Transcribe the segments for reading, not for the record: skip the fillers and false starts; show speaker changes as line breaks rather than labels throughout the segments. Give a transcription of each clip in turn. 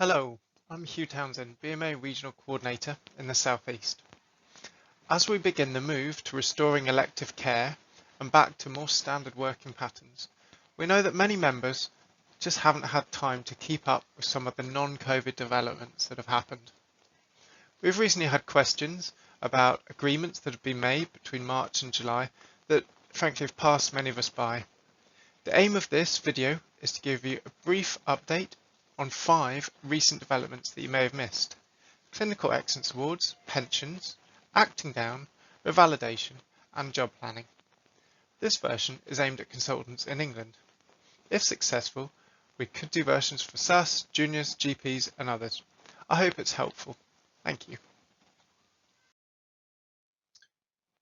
Hello, I'm Hugh Townsend, BMA Regional Coordinator in the South East. As we begin the move to restoring elective care and back to more standard working patterns, we know that many members just haven't had time to keep up with some of the non-COVID developments that have happened. We've recently had questions about agreements that have been made between March and July that frankly have passed many of us by. The aim of this video is to give you a brief update on 5 recent developments that you may have missed: Clinical Excellence Awards, pensions, acting down, revalidation and job planning. This version is aimed at consultants in England. If successful, we could do versions for SAS, juniors, GPs and others. I hope it's helpful. Thank you.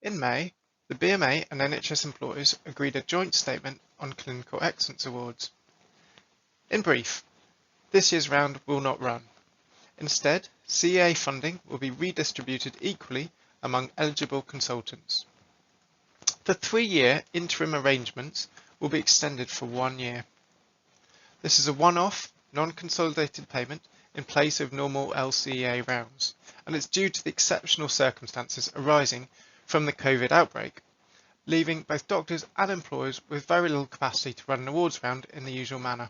In May, the BMA and NHS employers agreed a joint statement on Clinical Excellence Awards. In brief, this year's round will not run. Instead, CEA funding will be redistributed equally among eligible consultants. The 3-year interim arrangements will be extended for 1 year. This is a one-off, non-consolidated payment in place of normal LCEA rounds, and it's due to the exceptional circumstances arising from the COVID outbreak, leaving both doctors and employers with very little capacity to run an awards round in the usual manner.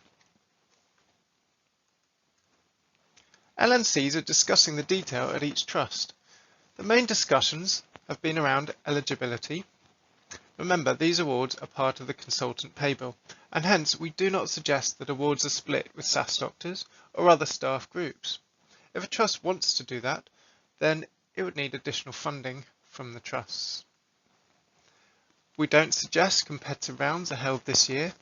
LNCs are discussing the detail at each trust. The main discussions have been around eligibility. Remember, these awards are part of the consultant pay bill, and hence we do not suggest that awards are split with SAS doctors or other staff groups. If a trust wants to do that, then it would need additional funding from the trusts. We don't suggest competitive rounds are held this year,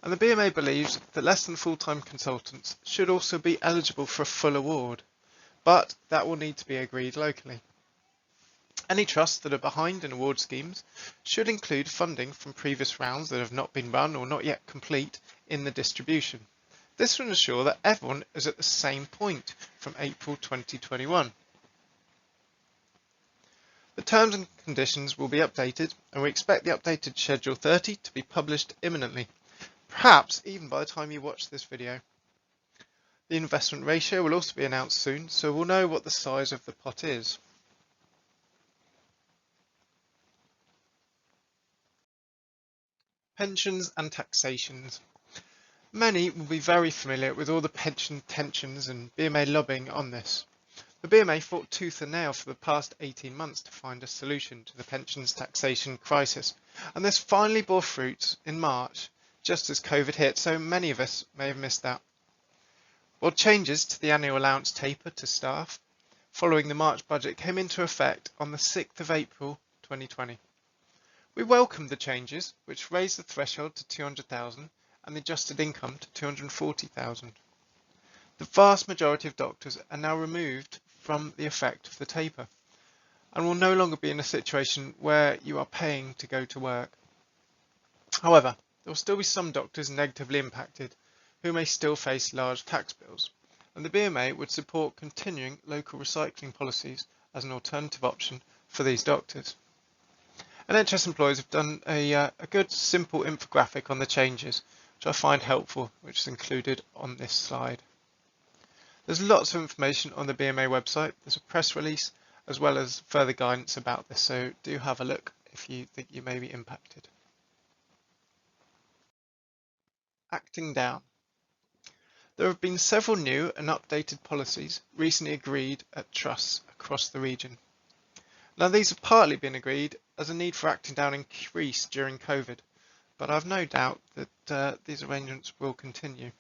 and the BMA believes that less than full-time consultants should also be eligible for a full award, but that will need to be agreed locally. Any trusts that are behind in award schemes should include funding from previous rounds that have not been run or not yet complete in the distribution. This will ensure that everyone is at the same point from April 2021. The terms and conditions will be updated, and we expect the updated Schedule 30 to be published imminently, perhaps even by the time you watch this video. The investment ratio will also be announced soon, so we'll know what the size of the pot is. Pensions and taxations. Many will be very familiar with all the pension tensions and BMA lobbying on this. The BMA fought tooth and nail for the past 18 months to find a solution to the pensions taxation crisis, and this finally bore fruit in March, just as COVID hit, so many of us may have missed that. While changes to the annual allowance taper to staff following the March budget came into effect on the 6th of April 2020. We welcomed the changes, which raised the threshold to 200,000 and the adjusted income to 240,000. The vast majority of doctors are now removed from the effect of the taper and will no longer be in a situation where you are paying to go to work. However, there will still be some doctors negatively impacted who may still face large tax bills, and the BMA would support continuing local recycling policies as an alternative option for these doctors. NHS employers have done a good simple infographic on the changes, which I find helpful, which is included on this slide. There's lots of information on the BMA website. There's a press release as well as further guidance about this, so do have a look if you think you may be impacted. Acting down. There have been several new and updated policies recently agreed at trusts across the region. Now, these have partly been agreed as a need for acting down increased during COVID, but I've no doubt that these arrangements will continue.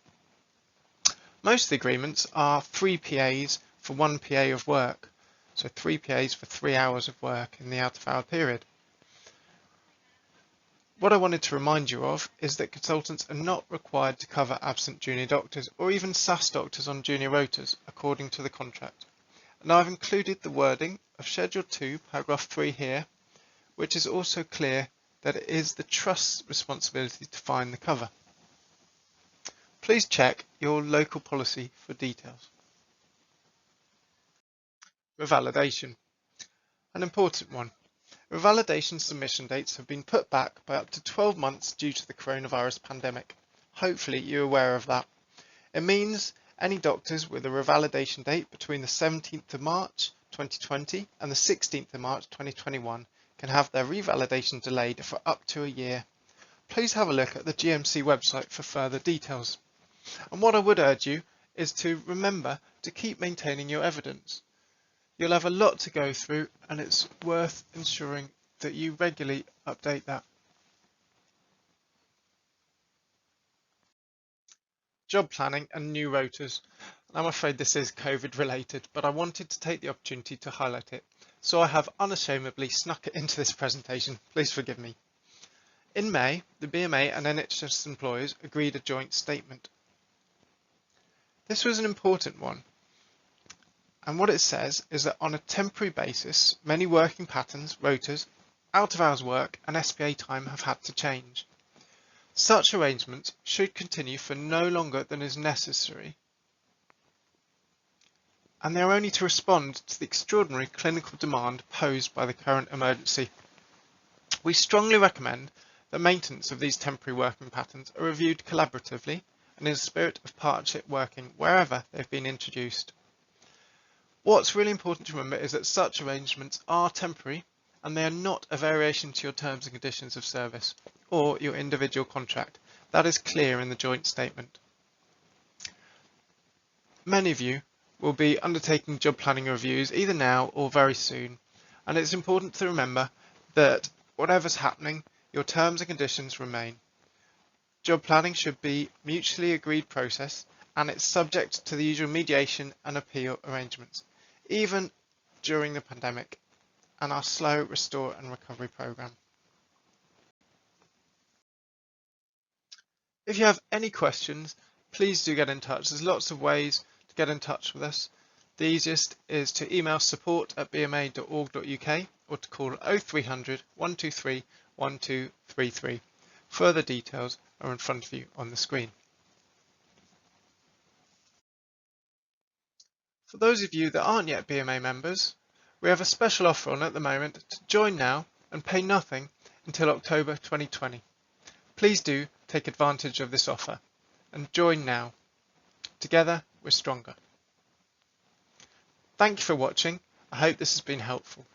Most of the agreements are 3 PAs for 1 PA of work, so 3 PAs for 3 hours of work in the out-of-hour period. What I wanted to remind you of is that consultants are not required to cover absent junior doctors or even SAS doctors on junior rotas according to the contract. Now I've included the wording of Schedule 2, paragraph 3 here, which is also clear that it is the trust's responsibility to find the cover. Please check your local policy for details. Revalidation, an important one. Revalidation submission dates have been put back by up to 12 months due to the coronavirus pandemic. Hopefully you're aware of that. It means Any doctors with a revalidation date between the 17th of March 2020 and the 16th of March 2021 can have their revalidation delayed for up to a year. Please have a look at the GMC website for further details. And what I would urge you is to remember to keep maintaining your evidence. You'll have a lot to go through and it's worth ensuring that you regularly update that. Job planning and new rotas. I'm afraid this is COVID related, but I wanted to take the opportunity to highlight it. So I have unashamedly snuck it into this presentation. Please forgive me. In May, the BMA and NHS employers agreed a joint statement. This was an important one. And what it says is that on a temporary basis, many working patterns, rotas, out of hours work and SPA time have had to change. Such arrangements should continue for no longer than is necessary, and they are only to respond to the extraordinary clinical demand posed by the current emergency. We strongly recommend that maintenance of these temporary working patterns are reviewed collaboratively and in a spirit of partnership working wherever they've been introduced. What's really important to remember is that such arrangements are temporary and they are not a variation to your terms and conditions of service or your individual contract. That is clear in the joint statement. Many of you will be undertaking job planning reviews either now or very soon, and it's important to remember that whatever's happening, your terms and conditions remain. Job planning should be a mutually agreed process and it's subject to the usual mediation and appeal arrangements, even during the pandemic and our slow restore and recovery programme. If you have any questions, please do get in touch. There's lots of ways to get in touch with us. The easiest is to email support@bma.org.uk or to call 0300 123 1233. Further details are in front of you on the screen. For those of you that aren't yet BMA members, we have a special offer on at the moment to join now and pay nothing until October 2020. Please do take advantage of this offer and join now. Together, we're stronger. Thank you for watching. I hope this has been helpful.